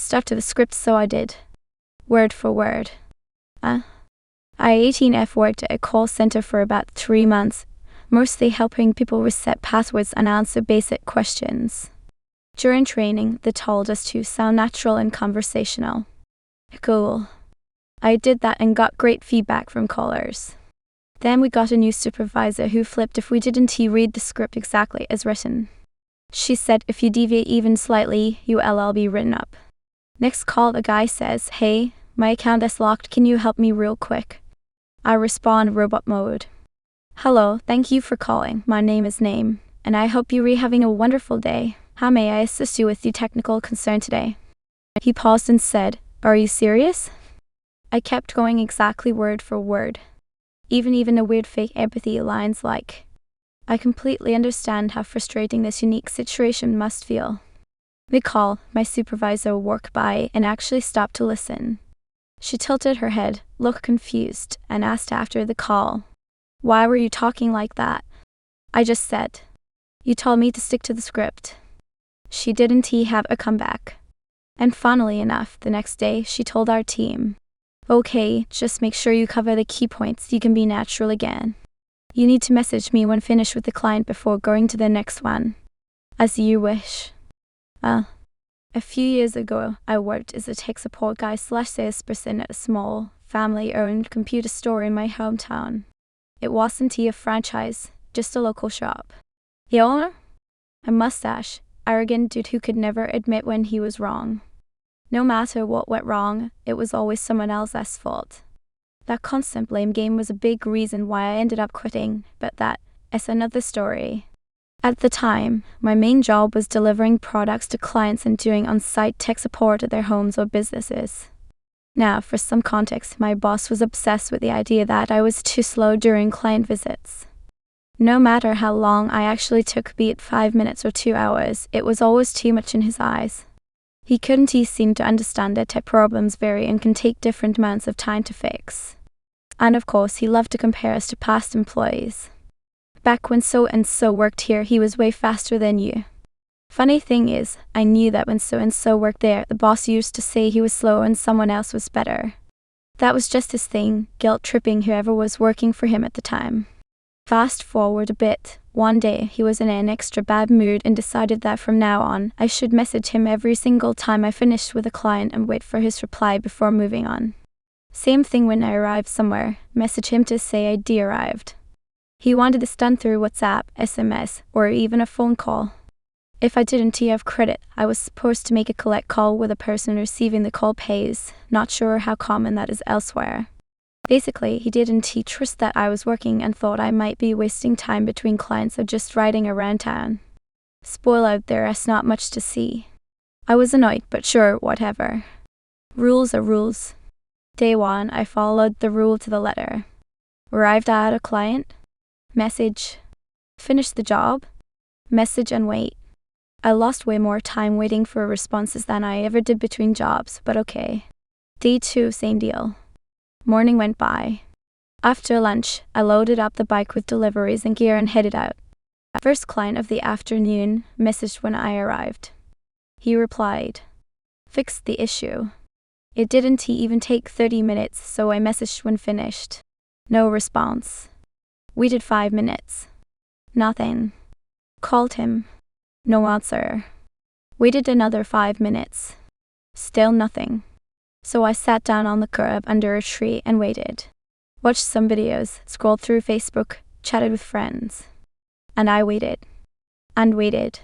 stuck to the script, so I did. Word for word. I-18F worked at a call center for about 3 months, mostly helping people reset passwords and answer basic questions. During training, they told us to sound natural and conversational. Cool. I did that and got great feedback from callers. Then we got a new supervisor who flipped if we didn't read the script exactly as written. She said if you deviate even slightly, you'll be written up. Next call, the guy says, "Hey, my account is locked, can you help me real quick?" I respond robot mode. "Hello, thank you for calling. My name is Name, and I hope you're having a wonderful day. How may I assist you with your technical concern today?" He paused and said, "Are you serious?" I kept going exactly word for word. Even the weird fake empathy lines like, "I completely understand how frustrating this unique situation must feel." Mid-call, my supervisor walked by and actually stopped to listen. She tilted her head, looked confused, and asked after the call, "Why were you talking like that?" I just said, "You told me to stick to the script." She didn't have a comeback. And funnily enough, the next day, she told our team, "Okay, just make sure you cover the key points, you can be natural again. You need to message me when finished with the client before going to the next one. As you wish." A few years ago, I worked as a tech support guy / salesperson at a small, family-owned computer store in my hometown. It wasn't a franchise, just a local shop. The owner? A mustache, arrogant dude who could never admit when he was wrong. No matter what went wrong, it was always someone else's fault. That constant blame game was a big reason why I ended up quitting, but that is another story. At the time, my main job was delivering products to clients and doing on-site tech support at their homes or businesses. Now, for some context, my boss was obsessed with the idea that I was too slow during client visits. No matter how long I actually took, be it 5 minutes or 2 hours, it was always too much in his eyes. He couldn't seem to understand that tech problems vary and can take different amounts of time to fix. And of course, he loved to compare us to past employees. "Back when so-and-so worked here, he was way faster than you." Funny thing is, I knew that when so-and-so worked there, the boss used to say he was slow and someone else was better. That was just his thing, guilt-tripping whoever was working for him at the time. Fast forward a bit, one day he was in an extra bad mood and decided that from now on, I should message him every single time I finished with a client and wait for his reply before moving on. Same thing when I arrived somewhere, message him to say I'd arrived. He wanted this done through WhatsApp, SMS, or even a phone call. If I didn't have credit, I was supposed to make a collect call with the person receiving the call pays, not sure how common that is elsewhere. Basically, he didn't trust that I was working and thought I might be wasting time between clients or just riding around town. Spoiler, there is not much to see. I was annoyed, but sure, whatever. Rules are rules. Day 1, I followed the rule to the letter. Arrived at a client. Message. Finish the job. Message and wait. I lost way more time waiting for responses than I ever did between jobs, but okay. Day 2, same deal. Morning went by. After lunch, I loaded up the bike with deliveries and gear and headed out. First client of the afternoon messaged when I arrived. He replied, "Fixed the issue." It didn't even take 30 minutes, so I messaged when finished. No response. Waited 5 minutes. Nothing. Called him. No answer. Waited another 5 minutes. Still nothing. So I sat down on the curb under a tree and waited. Watched some videos, scrolled through Facebook, chatted with friends. And I waited. And waited.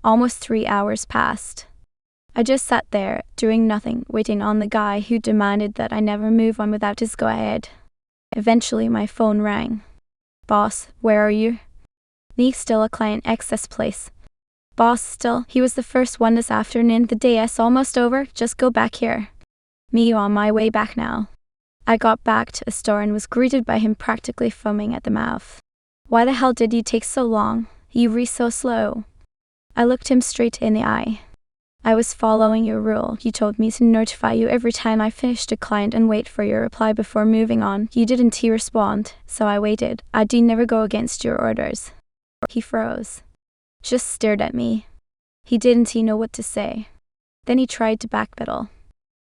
Almost 3 hours passed. I just sat there, doing nothing, waiting on the guy who demanded that I never move on without his go-ahead. Eventually my phone rang. "Boss, where are you?" "Me, still a client access place." "Boss, still, he was the first one this afternoon, the day is almost over, just go back here." "Me, on my way back now." I got back to the store and was greeted by him practically foaming at the mouth. "Why the hell did you take so long? You were so slow." I looked him straight in the eye. "I was following your rule. You told me to notify you every time I finished a client and wait for your reply before moving on. You didn't respond, so I waited. I do never go against your orders." He froze. Just stared at me. He didn't know what to say. Then he tried to backpedal.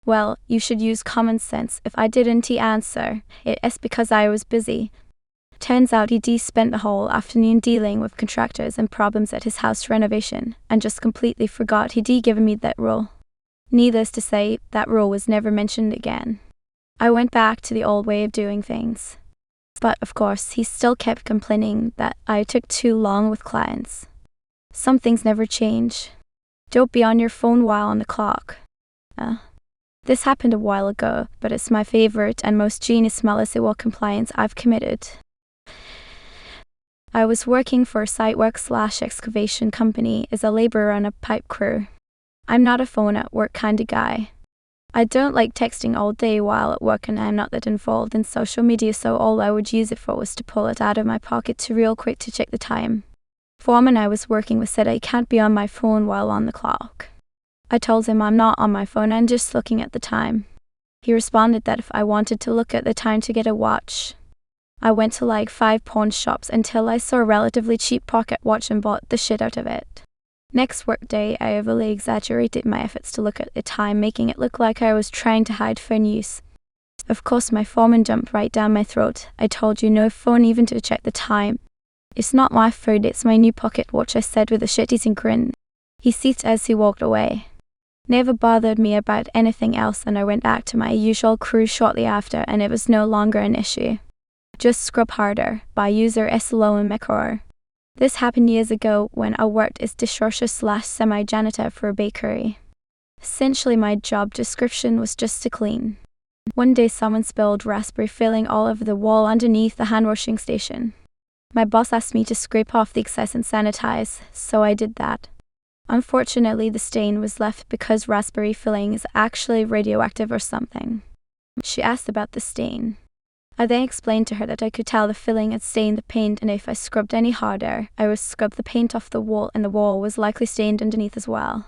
Well, you should use common sense. If I didn't answer, it's because I was busy. Turns out he'd spent the whole afternoon dealing with contractors and problems at his house renovation, and just completely forgot he'd given me that rule. Needless to say, that rule was never mentioned again. I went back to the old way of doing things. But of course, he still kept complaining that I took too long with clients. Some things never change. Don't be on your phone while on the clock. This happened a while ago, but it's my favorite and most genius MaliciousCompliance I've committed. I was working for a site work/excavation company as a laborer on a pipe crew. I'm not a phone at work kind of guy. I don't like texting all day while at work, and I'm not that involved in social media, so all I would use it for was to pull it out of my pocket to real quick to check the time. Foreman I was working with said I can't be on my phone while on the clock. I told him I'm not on my phone, I'm just looking at the time. He responded that if I wanted to look at the time to get a watch. I went to like 5 pawn shops until I saw a relatively cheap pocket watch and bought the shit out of it. Next workday, I overly exaggerated my efforts to look at the time, making it look like I was trying to hide phone use. Of course, my foreman jumped right down my throat. I told you no phone even to check the time. It's not my phone, it's my new pocket watch, I said with a shit-eating grin. He ceased as he walked away. Never bothered me about anything else, and I went back to my usual crew shortly after, and it was no longer an issue. Just Scrub Harder, by user Sloan McCor. This happened years ago when I worked as dishwasher/semi-janitor for a bakery. Essentially, my job description was just to clean. One day someone spilled raspberry filling all over the wall underneath the hand washing station. My boss asked me to scrape off the excess and sanitize, so I did that. Unfortunately, the stain was left because raspberry filling is actually radioactive or something. She asked about the stain. I then explained to her that I could tell the filling had stained the paint, and if I scrubbed any harder, I would scrub the paint off the wall, and the wall was likely stained underneath as well.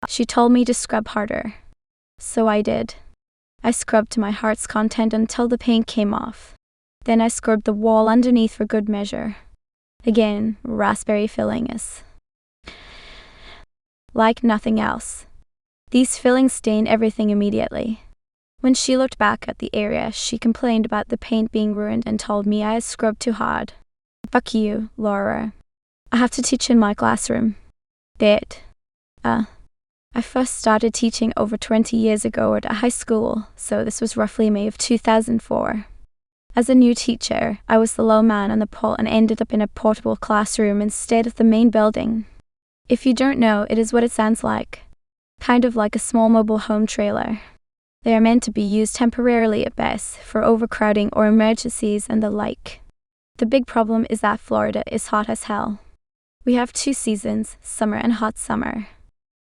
She told me to scrub harder. So I did. I scrubbed to my heart's content until the paint came off. Then I scrubbed the wall underneath for good measure. Again, raspberry filling is like nothing else. These fillings stain everything immediately. When she looked back at the area, she complained about the paint being ruined and told me I had scrubbed too hard. Fuck you, Laura. I have to teach in my classroom. I first started teaching over 20 years ago at a high school, so this was roughly May of 2004. As a new teacher, I was the low man on the pole and ended up in a portable classroom instead of the main building. If you don't know, it is what it sounds like. Kind of like a small mobile home trailer. They are meant to be used temporarily at best, for overcrowding or emergencies and the like. The big problem is that Florida is hot as hell. We have 2 seasons, summer and hot summer.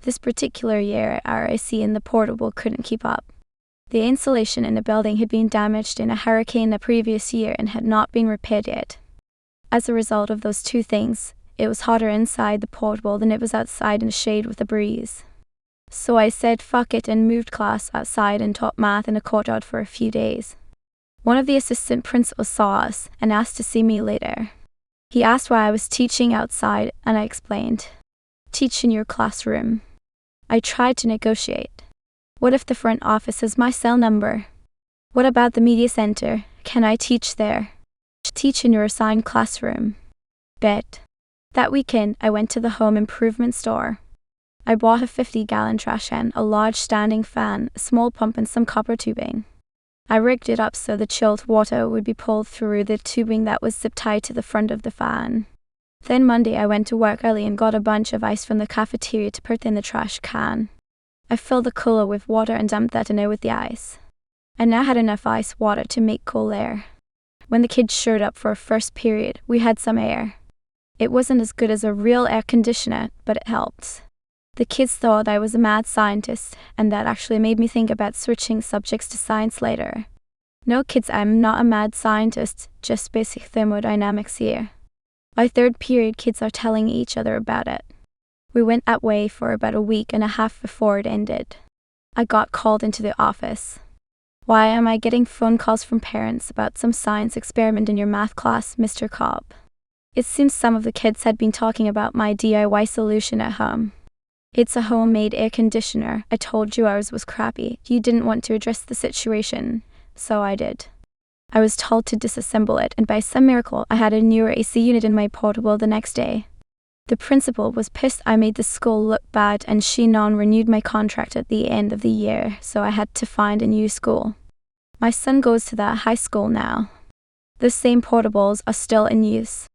This particular year, our AC in the portable couldn't keep up. The insulation in the building had been damaged in a hurricane the previous year and had not been repaired yet. As a result of those 2 things, it was hotter inside the portable than it was outside in the shade with a breeze. So I said fuck it and moved class outside and taught math in a courtyard for a few days. One of the assistant principals saw us and asked to see me later. He asked why I was teaching outside, and I explained. Teach in your classroom. I tried to negotiate. What if the front office has my cell number? What about the media center? Can I teach there? Teach in your assigned classroom. Bet. That weekend, I went to the home improvement store. I bought a 50-gallon trash can, a large standing fan, a small pump, and some copper tubing. I rigged it up so the chilled water would be pulled through the tubing that was zip-tied to the front of the fan. Then Monday I went to work early and got a bunch of ice from the cafeteria to put in the trash can. I filled the cooler with water and dumped that in there with the ice. I now had enough ice water to make cool air. When the kids showed up for our first period, we had some air. It wasn't as good as a real air conditioner, but it helped. The kids thought I was a mad scientist, and that actually made me think about switching subjects to science later. No kids, I'm not a mad scientist, just basic thermodynamics here. By 3rd period, kids are telling each other about it. We went that way for about a week and a half before it ended. I got called into the office. Why am I getting phone calls from parents about some science experiment in your math class, Mr. Cobb? It seems some of the kids had been talking about my DIY solution at home. It's a homemade air conditioner. I told you ours was crappy. You didn't want to address the situation, so I did. I was told to disassemble it, and by some miracle, I had a newer AC unit in my portable the next day. The principal was pissed I made the school look bad, and she non-renewed my contract at the end of the year, so I had to find a new school. My son goes to that high school now. The same portables are still in use.